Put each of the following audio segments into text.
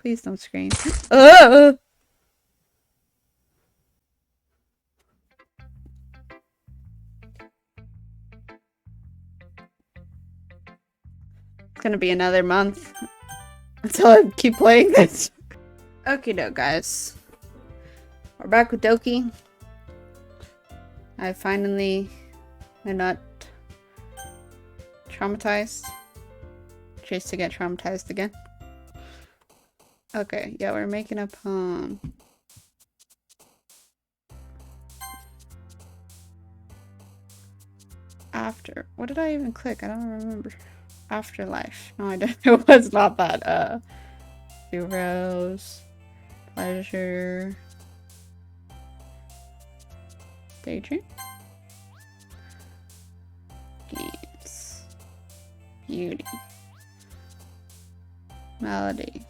Please don't scream. Oh! It's gonna be another month until I keep playing this. Okie doke, guys. We're back with Doki. I finally am not traumatized. Chase to get traumatized again. Okay, yeah, we're making a poem. After. What did I even click? I don't remember. Afterlife. No, I don't. It was not that. Heroes. Pleasure. Daydream. Games. Beauty. Melody.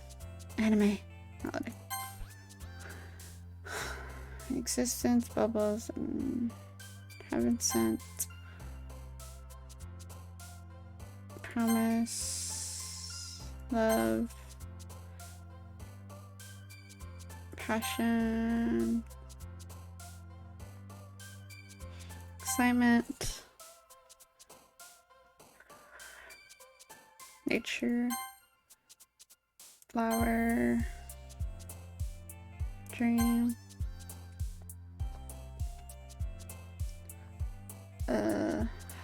Anime. Melody. Existence. Bubbles. And heaven sent. Promise. Love. Passion. Excitement. Nature. Flower. Dream.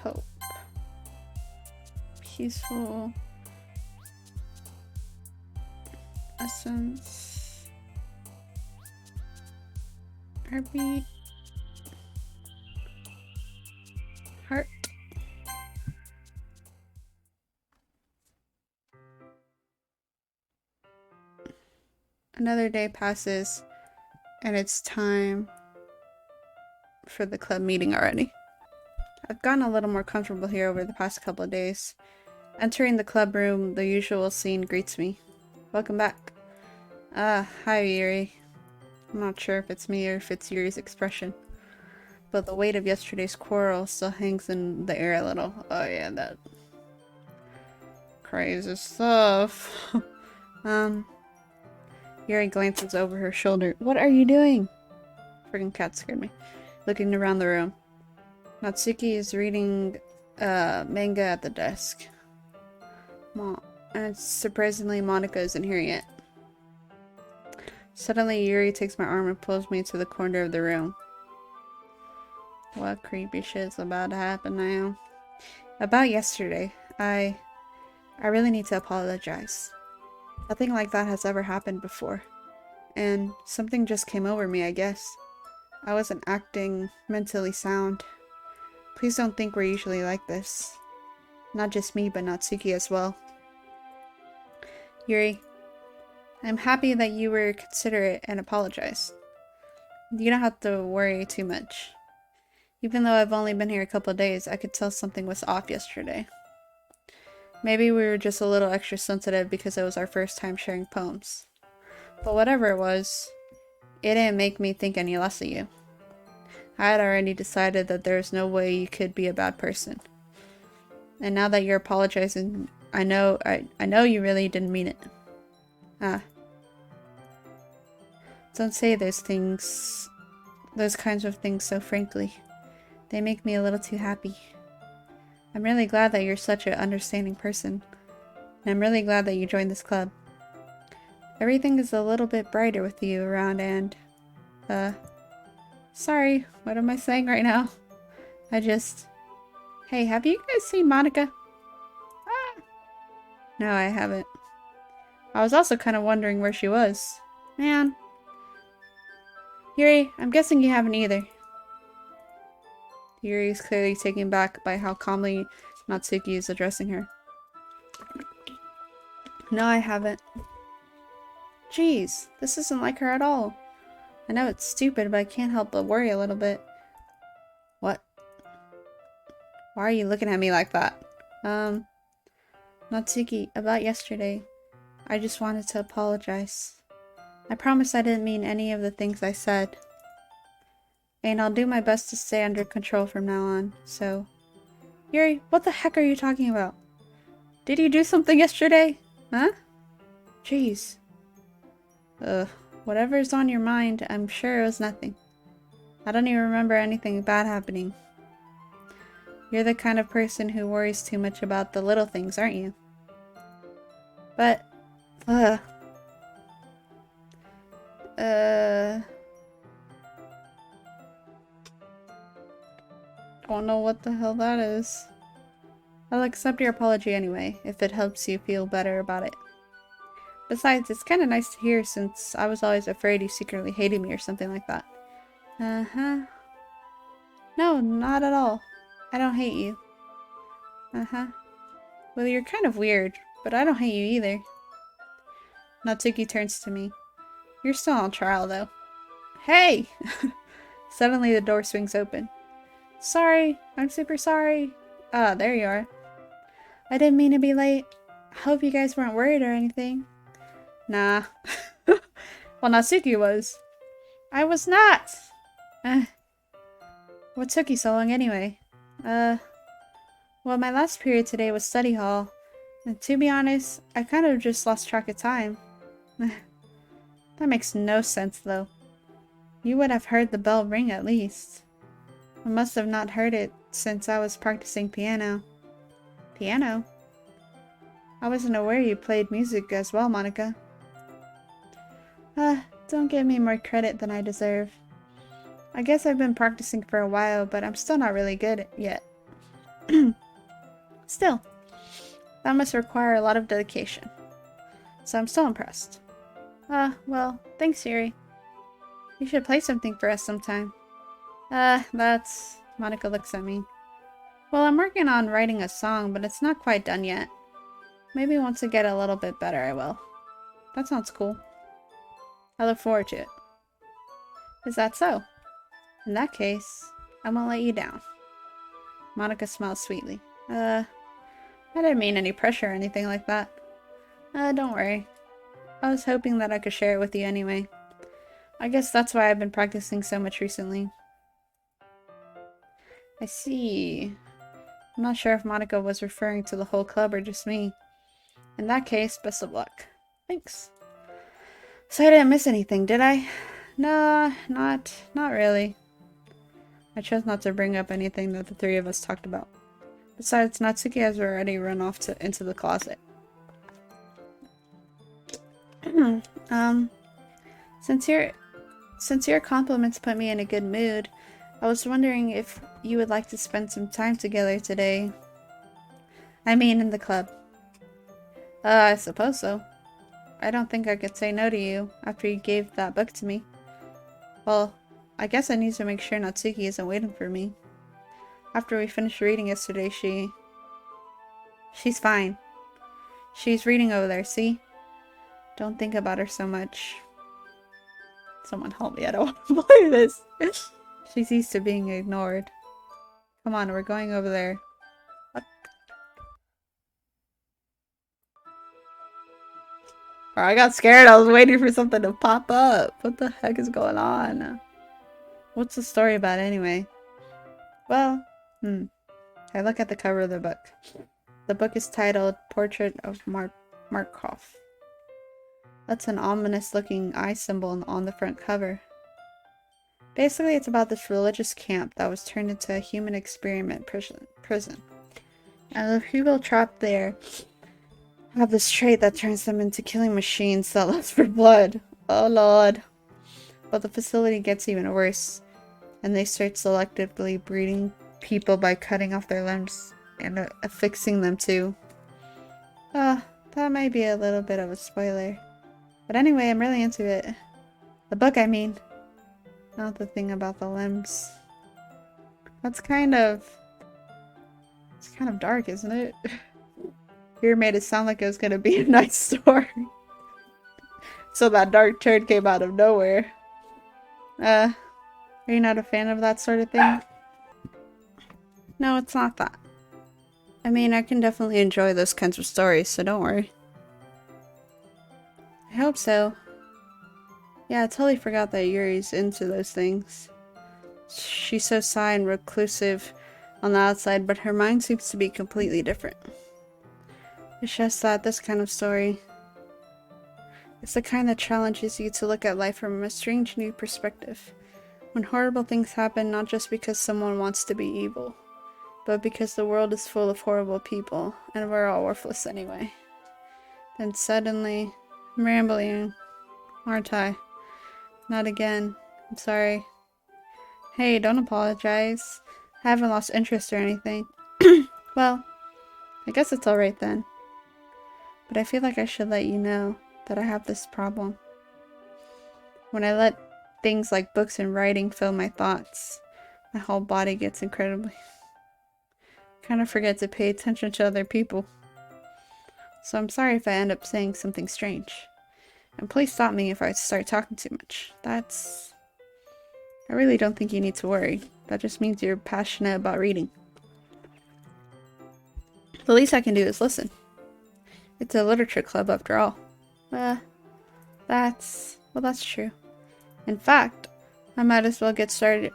Hope. Peaceful. Essence. Heartbeat. Heart. Another day passes, and it's time for the club meeting already. I've gotten a little more comfortable here over the past couple of days. Entering the club room, the usual scene greets me. Welcome back. Hi Yuri. I'm not sure if it's me or if it's Yuri's expression, but the weight of yesterday's quarrel still hangs in the air a little. Oh yeah, that crazy stuff. Yuri glances over her shoulder. What are you doing? Friggin' cat scared me. Looking around the room. Natsuki is reading manga at the desk. And surprisingly, Monica isn't here yet. Suddenly, Yuri takes my arm and pulls me to the corner of the room. What creepy shit's about to happen now? About yesterday, I really need to apologize. Nothing like that has ever happened before. And something just came over me, I guess. I wasn't acting mentally sound. Please don't think we're usually like this. Not just me, but Natsuki as well. Yuri, I'm happy that you were considerate and apologized. You don't have to worry too much. Even though I've only been here a couple of days, I could tell something was off yesterday. Maybe we were just a little extra sensitive because it was our first time sharing poems. But whatever it was, it didn't make me think any less of you. I had already decided that there's no way you could be a bad person. And now that you're apologizing, I know you really didn't mean it. Don't say those kinds of things so frankly. They make me a little too happy. I'm really glad that you're such an understanding person. And I'm really glad that you joined this club. Everything is a little bit brighter with you around and, sorry, what am I saying right now? Hey, have you guys seen Monica? No, I haven't. I was also kind of wondering where she was. Man. Yuri, I'm guessing you haven't either. Yuri is clearly taken back by how calmly Natsuki is addressing her. No, I haven't. Jeez, this isn't like her at all. I know it's stupid, but I can't help but worry a little bit. What? Why are you looking at me like that? Natsuki, about yesterday. I just wanted to apologize. I promise I didn't mean any of the things I said. And I'll do my best to stay under control from now on, so... Yuri, what the heck are you talking about? Did you do something yesterday? Huh? Jeez. Ugh. Whatever's on your mind, I'm sure it was nothing. I don't even remember anything bad happening. You're the kind of person who worries too much about the little things, aren't you? But, ugh. Don't know what the hell that is. I'll accept your apology anyway, if it helps you feel better about it. Besides, it's kinda nice to hear since I was always afraid you secretly hated me or something like that. Uh-huh. No, not at all. I don't hate you. Uh-huh. Well, you're kind of weird, but I don't hate you either. Natsuki turns to me. You're still on trial, though. Hey! Suddenly the door swings open. Sorry, I'm super sorry. Ah, there you are. I didn't mean to be late. I hope you guys weren't worried or anything. Nah. Well, Natsuki was. I was not! What took you so long anyway? Well, my last period today was study hall. And to be honest, I kind of just lost track of time. That makes no sense, though. You would have heard the bell ring at least. I must have not heard it since I was practicing piano. Piano? I wasn't aware you played music as well, Monica. Don't give me more credit than I deserve. I guess I've been practicing for a while, but I'm still not really good yet. Still, that must require a lot of dedication. So I'm still impressed. Well, thanks, Yuri. You should play something for us sometime. That's... Monica looks at me. Well, I'm working on writing a song, but it's not quite done yet. Maybe once I get a little bit better, I will. That sounds cool. I look forward to it. Is that so? In that case, I won't let you down. Monica smiles sweetly. I didn't mean any pressure or anything like that. Don't worry. I was hoping that I could share it with you anyway. I guess that's why I've been practicing so much recently. I see. I'm not sure if Monica was referring to the whole club or just me. In that case, best of luck. Thanks. So I didn't miss anything, did I? Nah, not really. I chose not to bring up anything that the three of us talked about. Besides, Natsuki has already run off into the closet. Since your compliments put me in a good mood, I was wondering if you would like to spend some time together today. I mean, in the club. I suppose so. I don't think I could say no to you after you gave that book to me. Well, I guess I need to make sure Natsuki isn't waiting for me. After we finished reading yesterday, she's fine. She's reading over there, see? Don't think about her so much. Someone help me, I don't want to play this. She's used to being ignored. Come on, we're going over there. What? Oh, I got scared. I was waiting for something to pop up. What the heck is going on? What's the story about anyway? Well, I look at the cover of the book. The book is titled Portrait of Markov. That's an ominous-looking eye symbol on the front cover. Basically, it's about this religious camp that was turned into a human experiment prison. And the people trapped there have this trait that turns them into killing machines that lust for blood. Oh lord. But the facility gets even worse, and they start selectively breeding people by cutting off their limbs and affixing them too. That might be a little bit of a spoiler. But anyway, I'm really into it. The book, I mean. Not the thing about the limbs. That's kind of... It's kind of dark, isn't it? You made it sound like it was gonna be a nice story. So that dark turn came out of nowhere. Are you not a fan of that sort of thing? No, it's not that. I mean, I can definitely enjoy those kinds of stories, so don't worry. I hope so. Yeah, I totally forgot that Yuri's into those things. She's so shy and reclusive on the outside, but her mind seems to be completely different. It's just that this kind of story... It's the kind that challenges you to look at life from a strange new perspective. When horrible things happen not just because someone wants to be evil, but because the world is full of horrible people, and we're all worthless anyway. Then suddenly, I'm rambling, aren't I? Not again. I'm sorry. Hey, don't apologize. I haven't lost interest or anything. Well, I guess it's alright then. But I feel like I should let you know that I have this problem. When I let things like books and writing fill my thoughts, my whole body gets incredibly... kind of forget to pay attention to other people. So I'm sorry if I end up saying something strange. And please stop me if I start talking too much. I really don't think you need to worry. That just means you're passionate about reading. The least I can do is listen. It's a literature club after all. That's true. In fact, I might as well get started.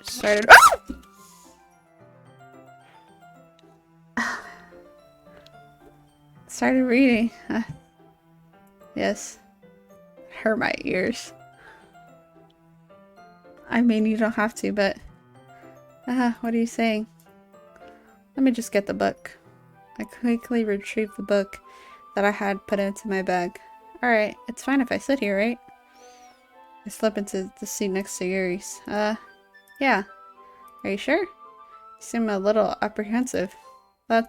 Started reading. Yes. Hurt my ears. I mean, you don't have to, but... what are you saying? Let me just get the book. I quickly retrieved the book that I had put into my bag. Alright, it's fine if I sit here, right? I slip into the seat next to Yuri's. Yeah. Are you sure? You seem a little apprehensive. I'm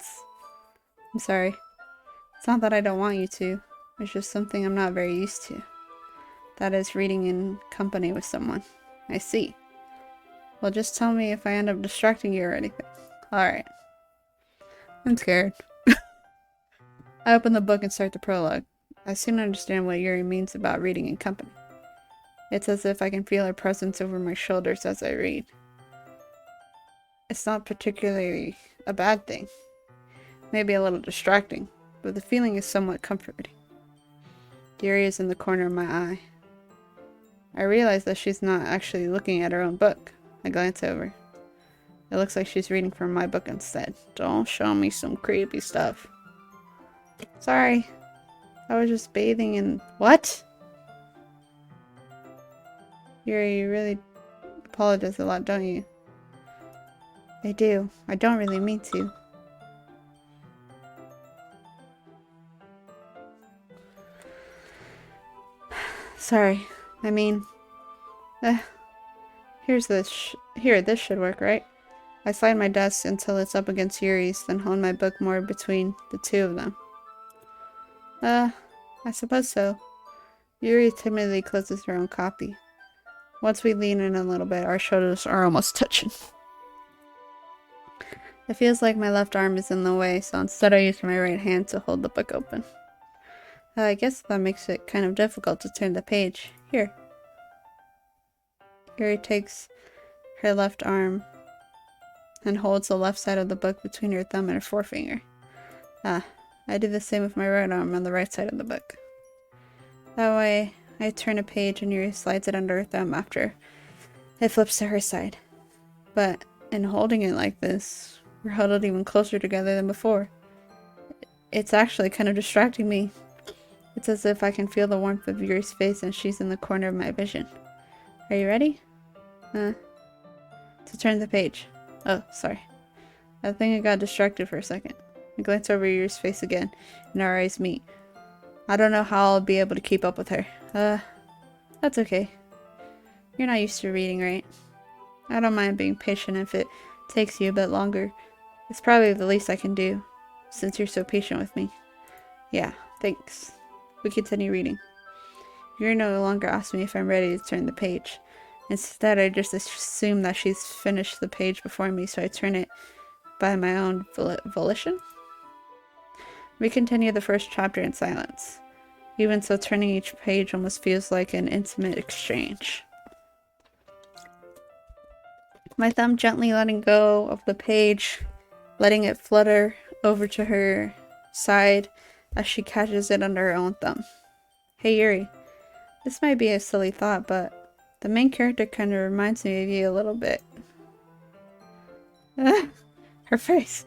sorry. It's not that I don't want you to. It's just something I'm not very used to. That is reading in company with someone. I see. Well, just tell me if I end up distracting you or anything. Alright. I'm scared. I open the book and start the prologue. I soon understand what Yuri means about reading in company. It's as if I can feel her presence over my shoulders as I read. It's not particularly a bad thing. Maybe a little distracting, but the feeling is somewhat comforting. Yuri is in the corner of my eye. I realize that she's not actually looking at her own book. I glance over. It looks like she's reading from my book instead. Don't show me some creepy stuff. Sorry. I was just bathing in... What? Yuri, you really apologize a lot, don't you? I do. I don't really mean to. Sorry. I mean... this should work, right? I slide my desk until it's up against Yuri's, then hold my book more between the two of them. I suppose so. Yuri timidly closes her own copy. Once we lean in a little bit, our shoulders are almost touching. It feels like my left arm is in the way, so instead I use my right hand to hold the book open. I guess that makes it kind of difficult to turn the page. Here. Yuri takes her left arm and holds the left side of the book between her thumb and her forefinger. I do the same with my right arm on the right side of the book. That way, I turn a page and Yuri slides it under her thumb after it flips to her side. But in holding it like this, we're huddled even closer together than before. It's actually kind of distracting me. It's as if I can feel the warmth of Yuri's face and she's in the corner of my vision. Are you ready? To turn the page. Oh, sorry. I think I got distracted for a second. I glance over Yuri's face again, and our eyes meet. I don't know how I'll be able to keep up with her. That's okay. You're not used to reading, right? I don't mind being patient if it takes you a bit longer. It's probably the least I can do, since you're so patient with me. Yeah, thanks. We continue reading. Yuri no longer asks me if I'm ready to turn the page. Instead, I just assume that she's finished the page before me, so I turn it by my own volition. We continue the first chapter in silence. Even so, turning each page almost feels like an intimate exchange. My thumb gently letting go of the page, letting it flutter over to her side as she catches it under her own thumb. Hey Yuri, this might be a silly thought, but the main character kind of reminds me of you a little bit. Her face.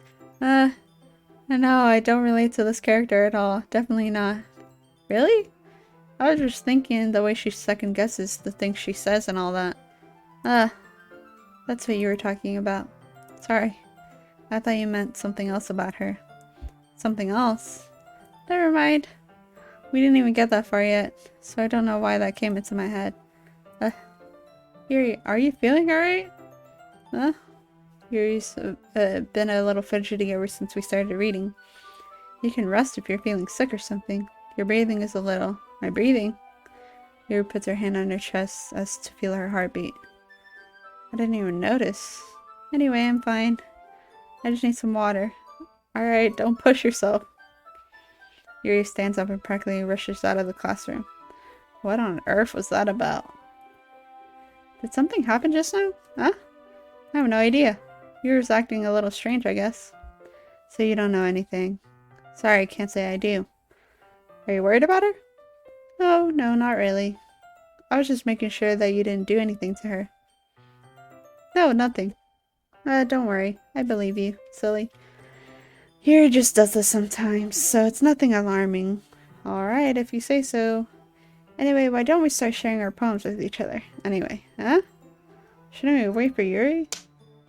No, I don't relate to this character at all. Definitely not. Really? I was just thinking the way she second guesses the things she says and all that. Ah, that's what you were talking about. Sorry. I thought you meant something else about her. Something else? Never mind. We didn't even get that far yet, so I don't know why that came into my head. Yuri, are you feeling alright? Huh? Yuri's been a little fidgety ever since we started reading. You can rest if you're feeling sick or something. Your breathing is a little... My breathing? Yuri puts her hand on her chest as to feel her heartbeat. I didn't even notice. Anyway, I'm fine. I just need some water. Alright, don't push yourself. Yuri stands up and practically rushes out of the classroom. What on earth was that about? Did something happen just now? Huh? I have no idea. Yuri's acting a little strange, I guess. So you don't know anything. Sorry, I can't say I do. Are you worried about her? No, not really. I was just making sure that you didn't do anything to her. No, nothing. Don't worry. I believe you, silly. Yuri just does this sometimes, so it's nothing alarming. Alright, if you say so. Anyway, why don't we start sharing our poems with each other? Anyway, huh? Shouldn't we wait for Yuri?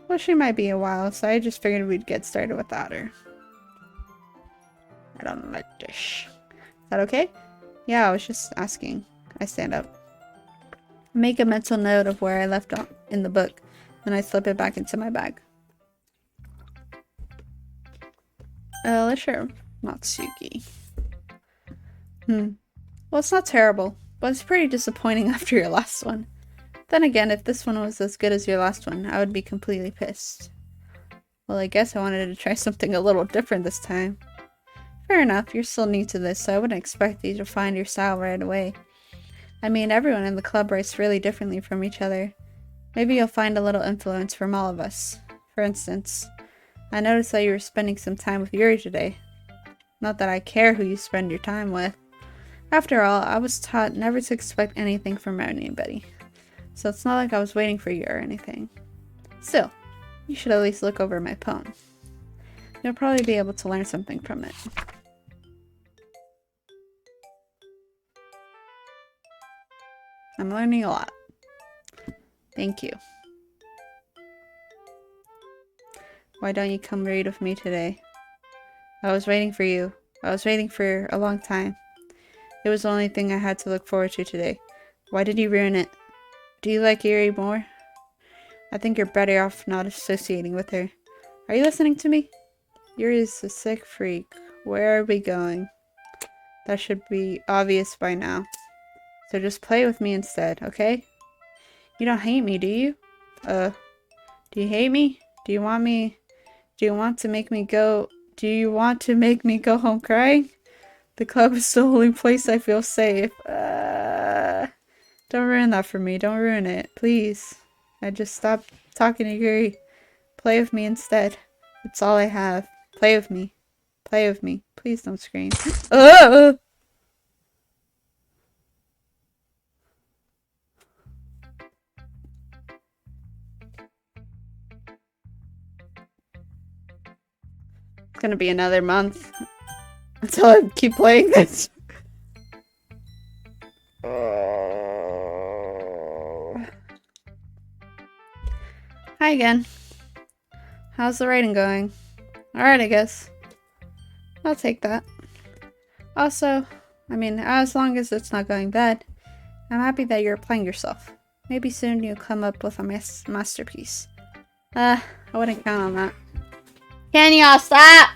Well, she might be a while, so I just figured we'd get started without her. I don't like this. Is that okay? Yeah, I was just asking. I stand up. Make a mental note of where I left off in the book, then I slip it back into my bag. Let's share Matsuki. Well, it's not terrible, but it's pretty disappointing after your last one. Then again, if this one was as good as your last one, I would be completely pissed. Well, I guess I wanted to try something a little different this time. Fair enough, you're still new to this, so I wouldn't expect you to find your style right away. I mean, everyone in the club writes really differently from each other. Maybe you'll find a little influence from all of us. For instance, I noticed that you were spending some time with Yuri today. Not that I care who you spend your time with. After all, I was taught never to expect anything from anybody. So it's not like I was waiting for you or anything. Still, you should at least look over my poem. You'll probably be able to learn something from it. I'm learning a lot. Thank you. Why don't you come read with me today? I was waiting for you. I was waiting for a long time. It was the only thing I had to look forward to today. Why did you ruin it? Do you like Yuri more? I think you're better off not associating with her. Are you listening to me? Yuri's a sick freak. Where are we going? That should be obvious by now. So just play with me instead, okay? You don't hate me, do you? Do you hate me? Do you want to make me go home crying? The club is the only place I feel safe. Don't ruin that for me. Don't ruin it. Please. I just stopped talking to Yuri. Play with me instead. It's all I have. Play with me. Play with me. Please don't scream. It's gonna be another month until I keep playing this. Hi again. How's the writing going? Alright, I guess. I'll take that. Also, I mean, as long as it's not going bad, I'm happy that you're applying yourself. Maybe soon you'll come up with a masterpiece. I wouldn't count on that. Can y'all stop?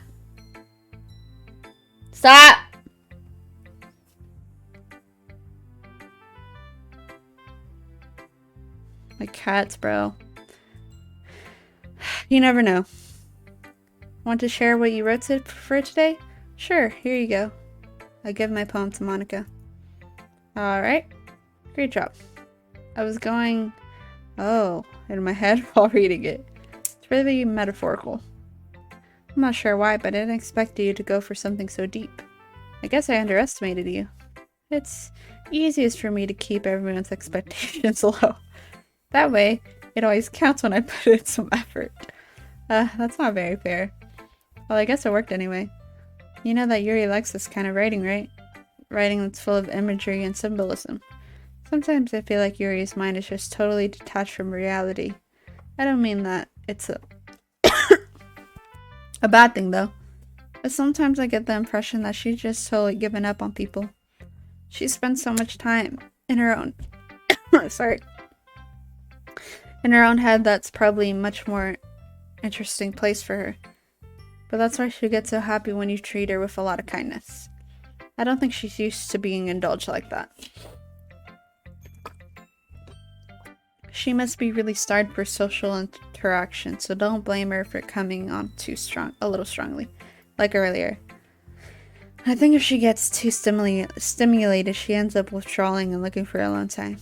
Stop! My cats, bro. You never know. Want to share what you wrote for today? Sure, here you go. I give my poem to Monica. Alright. Great job. I was going, in my head while reading it. It's really metaphorical. I'm not sure why, but I didn't expect you to go for something so deep. I guess I underestimated you. It's easiest for me to keep everyone's expectations low. That way, it always counts when I put in some effort. That's not very fair. Well, I guess it worked anyway. You know that Yuri likes this kind of writing, right? writing that's full of imagery and symbolism. Sometimes I feel like Yuri's mind is just totally detached from reality. I don't mean that it's a bad thing, though. But sometimes I get the impression that she's just totally given up on people. She spends so much time in her own sorry. In her own head, that's probably a much more interesting place for her. But that's why she gets so happy when you treat her with a lot of kindness. I don't think she's used to being indulged like that. She must be really starved for social interaction, so don't blame her for coming on a little strongly, like earlier. I think if she gets too stimulated, she ends up withdrawing and looking for alone time.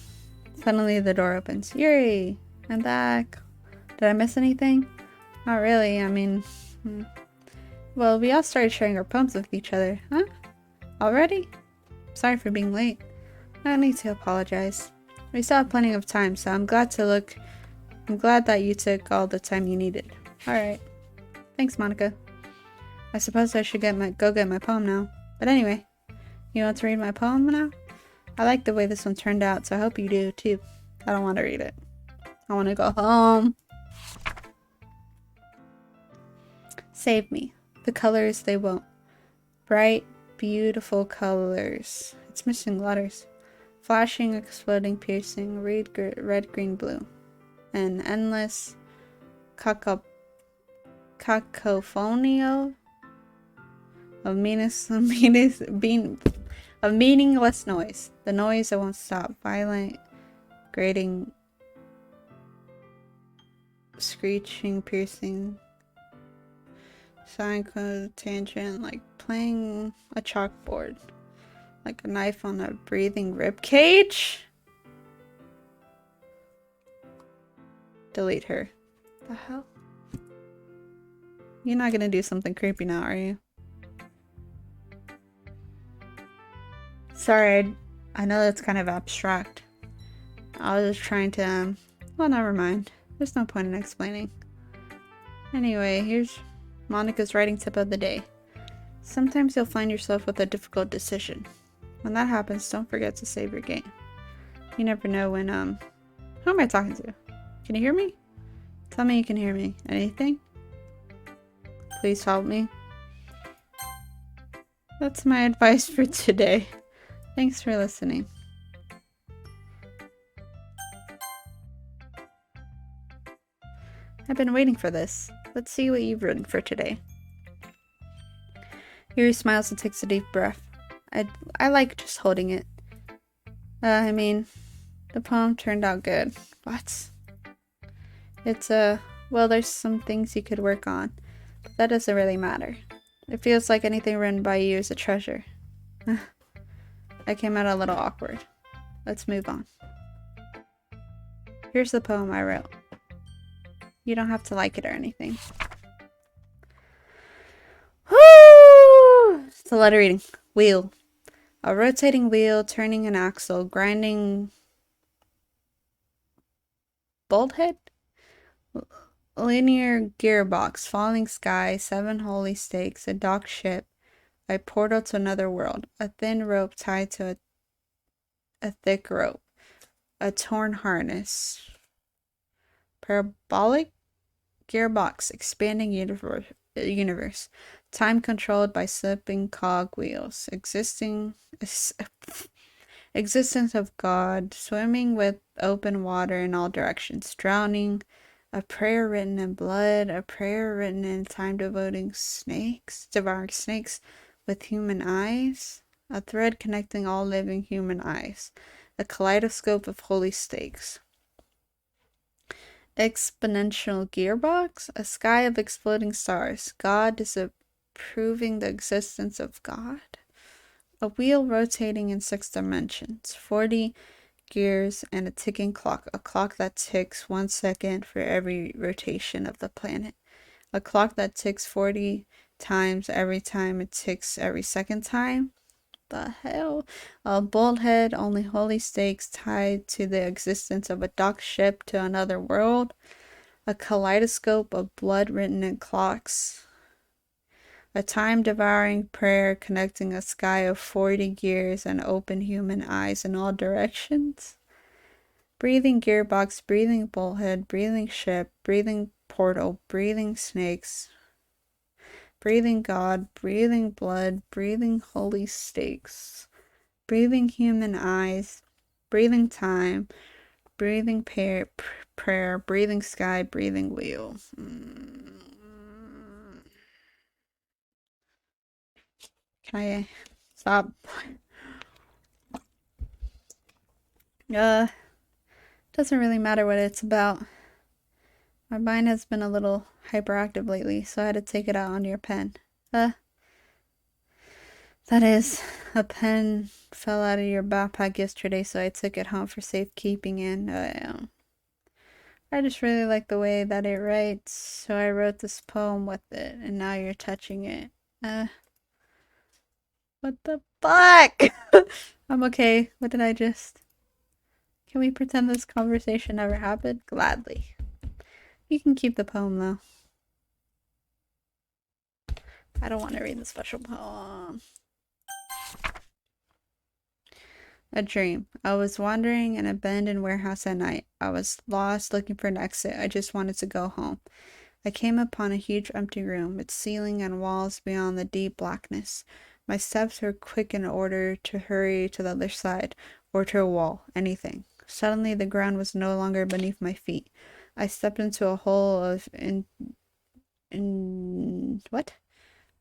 Suddenly the door opens. Yuri! I'm back. Did I miss anything? Not really, I mean... Well, we all started sharing our poems with each other, huh? Already? Sorry for being late. I don't need to apologize. We still have plenty of time, so I'm glad that you took all the time you needed. Alright. Thanks, Monica. I suppose I should go get my poem now. But anyway, you want to read my poem now? I like the way this one turned out, so I hope you do too. I don't want to read it. I want to go home. Save me. The colors they won't. Bright, beautiful colors. It's missing letters. Flashing, exploding, piercing, red, green, blue. An endless cacophony of meaningless noise. The noise that won't stop. Violent, grating, screeching, piercing, sine tangent, like playing a chalkboard. Like a knife on a breathing rib cage? Delete her. The hell? You're not gonna do something creepy now, are you? Sorry, I know that's kind of abstract. I was just trying to, well, never mind. There's no point in explaining. Anyway, here's Monica's writing tip of the day. Sometimes you'll find yourself with a difficult decision. When that happens, don't forget to save your game. You never know when, who am I talking to? Can you hear me? Tell me you can hear me. Anything? Please help me. That's my advice for today. Thanks for listening. I've been waiting for this. Let's see what you've written for today. Yuri smiles and takes a deep breath. I like just holding it. I mean, the poem turned out good. What? It's, well, there's some things you could work on, but that doesn't really matter. It feels like anything written by you is a treasure. I came out a little awkward. Let's move on. Here's the poem I wrote. You don't have to like it or anything. Woo! It's a letter reading. Wheel. A rotating wheel, turning an axle, grinding... Bolthead? Linear gearbox, falling sky, 7 holy stakes, a docked ship, a portal to another world, a thin rope tied to a thick rope, a torn harness, parabolic gearbox, expanding universe, time controlled by slipping cog wheels, existence of God, swimming with open water in all directions, drowning, a prayer written in blood, a prayer written in time devouring snakes with human eyes, a thread connecting all living human eyes, a kaleidoscope of holy stakes. Exponential gearbox, a sky of exploding stars, God disapproving the existence of God. A wheel rotating in 6 dimensions, 40 gears and a ticking clock, a clock that ticks 1 second for every rotation of the planet, a clock that ticks 40 times every time it ticks every second time. The hell? A bullhead, only holy stakes tied to the existence of a docked ship to another world, a kaleidoscope of blood written in clocks, A time-devouring prayer connecting a sky of 40 gears and open human eyes in all directions. Breathing gearbox, breathing bullhead, breathing ship, breathing portal, breathing snakes, breathing God, breathing blood, breathing holy stakes, breathing human eyes, breathing time, breathing prayer, breathing sky, breathing wheel. Can I stop? Doesn't really matter what it's about. My mind has been a little hyperactive lately, so I had to take it out on your pen. That is, a pen fell out of your backpack yesterday, so I took it home for safekeeping, and I just really like the way that it writes, so I wrote this poem with it, and now you're touching it. What the fuck? I'm okay. What did I just... Can we pretend this conversation never happened? Gladly. You can keep the poem, though. I don't want to read the special poem. A dream. I was wandering in an abandoned warehouse at night. I was lost, looking for an exit. I just wanted to go home. I came upon a huge empty room, its ceiling and walls beyond the deep blackness. My steps were quick in order to hurry to the other side, or to a wall, anything. Suddenly the ground was no longer beneath my feet. I stepped into a hole of what?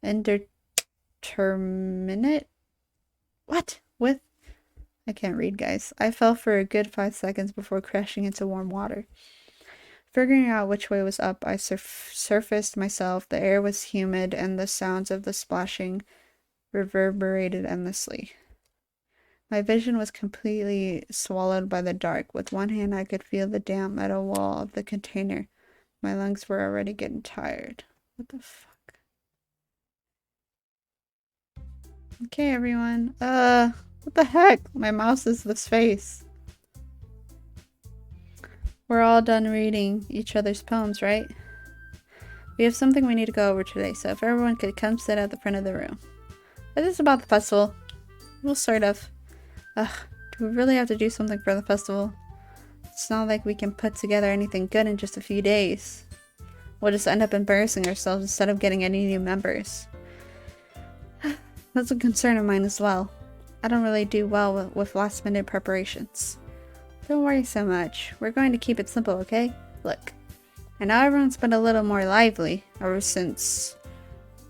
Indeterminate? What? With... I can't read, guys. I fell for a good 5 seconds before crashing into warm water. Figuring out which way was up, I surfaced myself. The air was humid, and the sounds of the splashing reverberated endlessly. My vision was completely swallowed by the dark. With one hand, I could feel the damp metal wall of the container. My lungs were already getting tired. What the fuck? Okay, everyone. What the heck? My mouse is this face. We're all done reading each other's poems, right? We have something we need to go over today, so if everyone could come sit at the front of the room. Is this about the festival? Well, sort of. Ugh, do we really have to do something for the festival? It's not like we can put together anything good in just a few days. We'll just end up embarrassing ourselves instead of getting any new members. That's a concern of mine as well. I don't really do well with last-minute preparations. Don't worry so much. We're going to keep it simple, okay? Look. I know everyone's been a little more lively ever since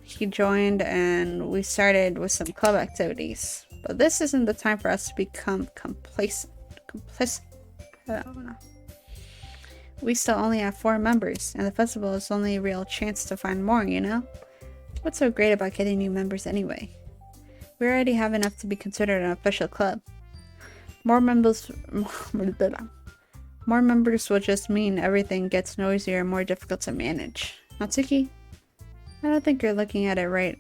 he joined and we started with some club activities. But this isn't the time for us to become complacent. I don't know. We still only have 4 members, and the festival is only a real chance to find more, you know? What's so great about getting new members anyway? We already have enough to be considered an official club. More members will just mean everything gets noisier and more difficult to manage. Natsuki, I don't think you're looking at it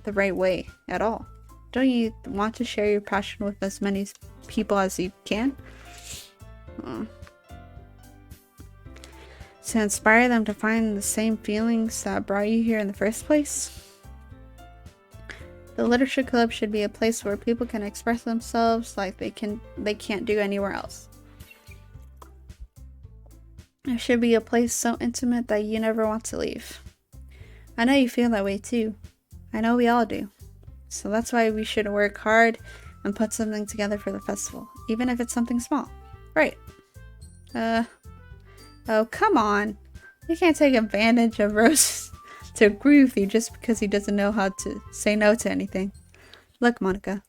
the right way at all. Don't you want to share your passion with as many people as you can? To inspire them to find the same feelings that brought you here in the first place? The literature club should be a place where people can express themselves like they can't do anywhere else. It should be a place so intimate that you never want to leave. I know you feel that way too. I know we all do. So that's why we should work hard and put something together for the festival, even if it's something small. Right. Oh, come on. You can't take advantage of Rose to agree with you just because he doesn't know how to say no to anything. Look, Monica.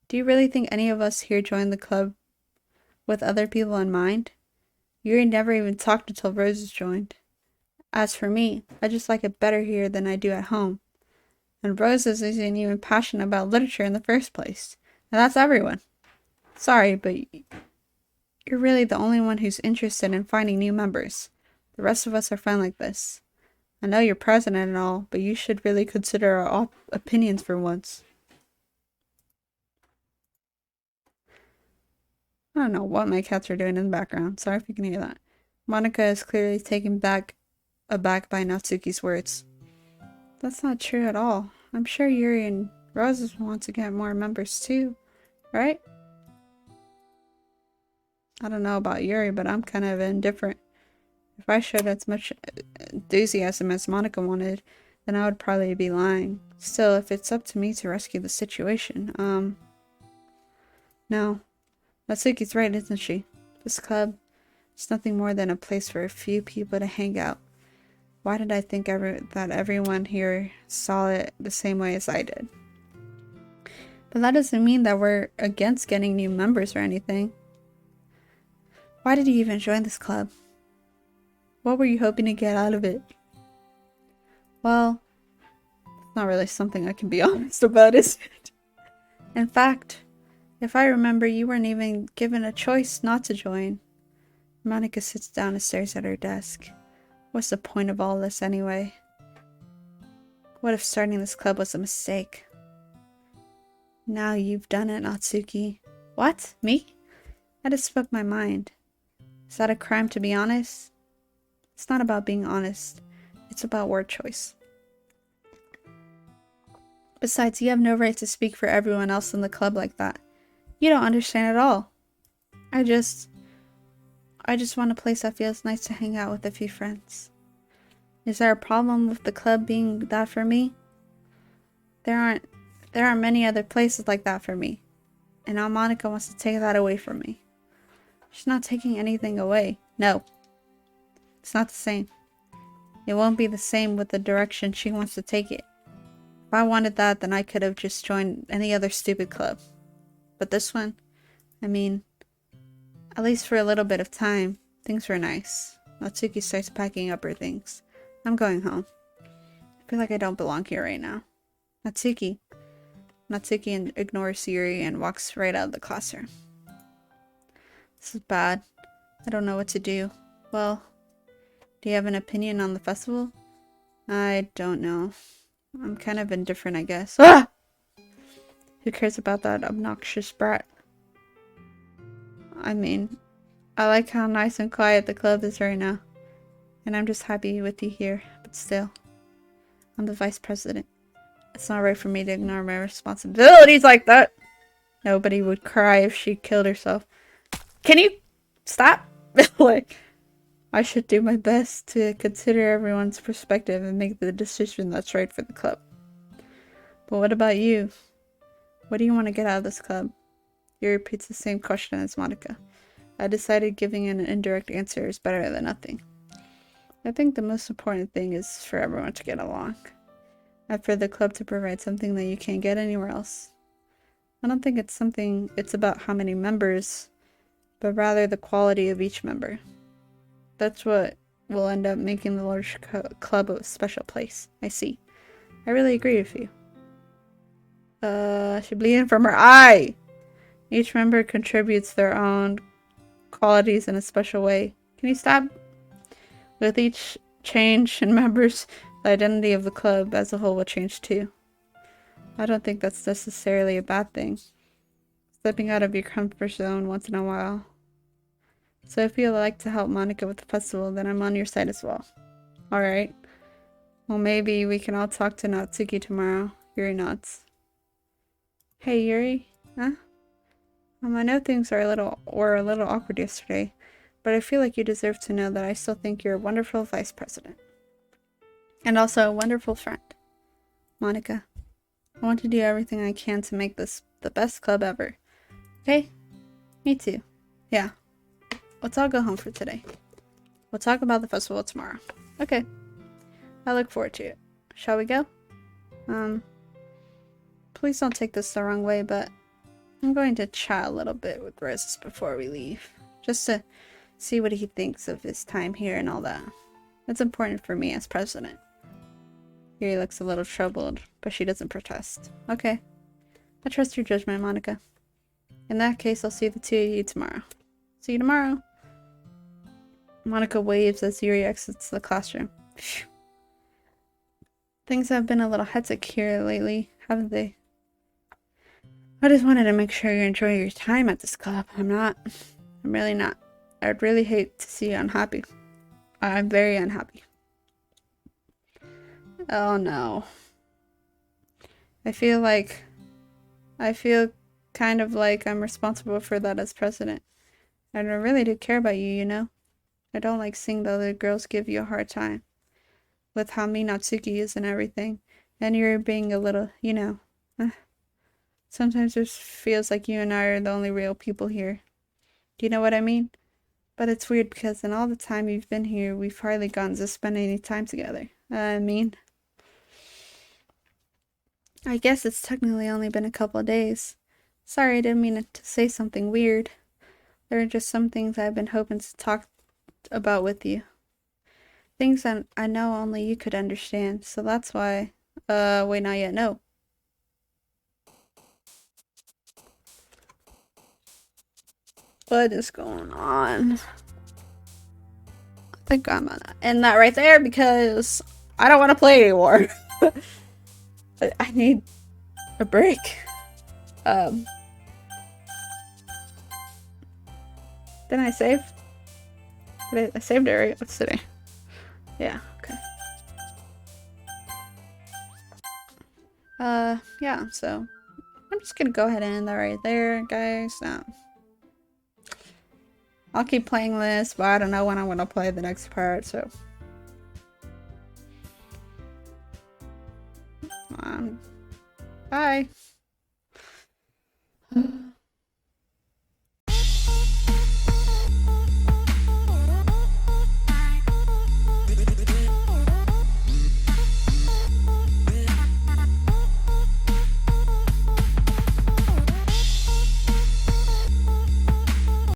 Do you really think any of us here joined the club with other people in mind? You never even talked until Roses joined. As for me, I just like it better here than I do at home. And Roses isn't even passionate about literature in the first place. And that's everyone. Sorry, but you're really the only one who's interested in finding new members. The rest of us are fine like this. I know you're president and all, but you should really consider our opinions for once. I don't know what my cats are doing in the background. Sorry if you can hear that. Monica is clearly taken aback by Natsuki's words. That's not true at all. I'm sure Yuri and Roses want to get more members too, right? I don't know about Yuri, but I'm kind of indifferent. If I showed as much enthusiasm as Monica wanted, then I would probably be lying. Still, if it's up to me to rescue the situation, no. Natsuki's right, isn't she? This club is nothing more than a place for a few people to hang out. Why did I think that everyone here saw it the same way as I did? But that doesn't mean that we're against getting new members or anything. Why did you even join this club? What were you hoping to get out of it? Well, it's not really something I can be honest about, is it? In fact, if I remember, you weren't even given a choice not to join. Monica sits down and stares at her desk. What's the point of all this anyway? What if starting this club was a mistake? Now you've done it, Natsuki. What? Me? I just spoke my mind. Is that a crime to be honest? It's not about being honest. It's about word choice. Besides, you have no right to speak for everyone else in the club like that. You don't understand at all. I just want a place that feels nice to hang out with a few friends. Is there a problem with the club being that for me? There aren't many other places like that for me. And now Monica wants to take that away from me. She's not taking anything away. No. It's not the same. It won't be the same with the direction she wants to take it. If I wanted that, then I could have just joined any other stupid club. But this one, I mean, at least for a little bit of time, things were nice. Natsuki starts packing up her things. I'm going home. I feel like I don't belong here right now. Natsuki ignores Yuri and walks right out of the classroom. This is bad. I don't know what to do. Well, do you have an opinion on the festival? I don't know. I'm kind of indifferent, I guess. Ah! Who cares about that obnoxious brat? I mean, I like how nice and quiet the club is right now. And I'm just happy with you here. But still, I'm the vice president. It's not right for me to ignore my responsibilities like that. Nobody would cry if she killed herself. Can you stop? Like, I should do my best to consider everyone's perspective and make the decision that's right for the club. But what about you? What do you want to get out of this club? He repeats the same question as Monica. I decided giving an indirect answer is better than nothing. I think the most important thing is for everyone to get along. And for the club to provide something that you can't get anywhere else. I don't think it's about how many members, but rather the quality of each member. That's what will end up making the large club a special place. I see. I really agree with you. She's bleeding from her eye! Each member contributes their own qualities in a special way. Can you stop? With each change in members, the identity of the club as a whole will change too. I don't think that's necessarily a bad thing. Stepping out of your comfort zone once in a while. So if you'd like to help Monica with the festival, then I'm on your side as well. Alright. Well, maybe we can all talk to Natsuki tomorrow. Yuri nods. Hey, Yuri. Huh? I know things were a little awkward yesterday, but I feel like you deserve to know that I still think you're a wonderful vice president. And also a wonderful friend. Monica, I want to do everything I can to make this the best club ever. Okay? Me too. Yeah. Let's all go home for today. We'll talk about the festival tomorrow. Okay. I look forward to it. Shall we go? Please don't take this the wrong way, but I'm going to chat a little bit with Roses before we leave. Just to see what he thinks of his time here and all that. It's important for me as president. Yuri looks a little troubled, but she doesn't protest. Okay. I trust your judgment, Monica. In that case, I'll see the two of you tomorrow. See you tomorrow. Monica waves as Yuri exits the classroom. Phew. Things have been a little hectic here lately, haven't they? I just wanted to make sure you enjoy your time at this club. I'm really not. I'd really hate to see you unhappy. I'm very unhappy. Oh no. I feel like I feel kind of like I'm responsible for that as president. And I really do care about you, you know? I don't like seeing the other girls give you a hard time with how mean Natsuki is and everything. And you're being a little, you know. eh, Sometimes it feels like you and I are the only real people here. Do you know what I mean? But it's weird because in all the time you've been here, we've hardly gotten to spend any time together. I guess it's technically only been a couple of days. Sorry, I didn't mean to say something weird. There are just some things I've been hoping to talk about with you. Things that I know only you could understand, so that's why. Wait, not yet, no. What is going on? I think I'm gonna end that right there because I don't want to play anymore. I need a break. Um, didn't I save? I saved it, right? What's today? Yeah, okay. Yeah, so I'm just gonna go ahead and end that right there, guys. I'll keep playing this, but I don't know when I'm gonna play the next part, so. Bye.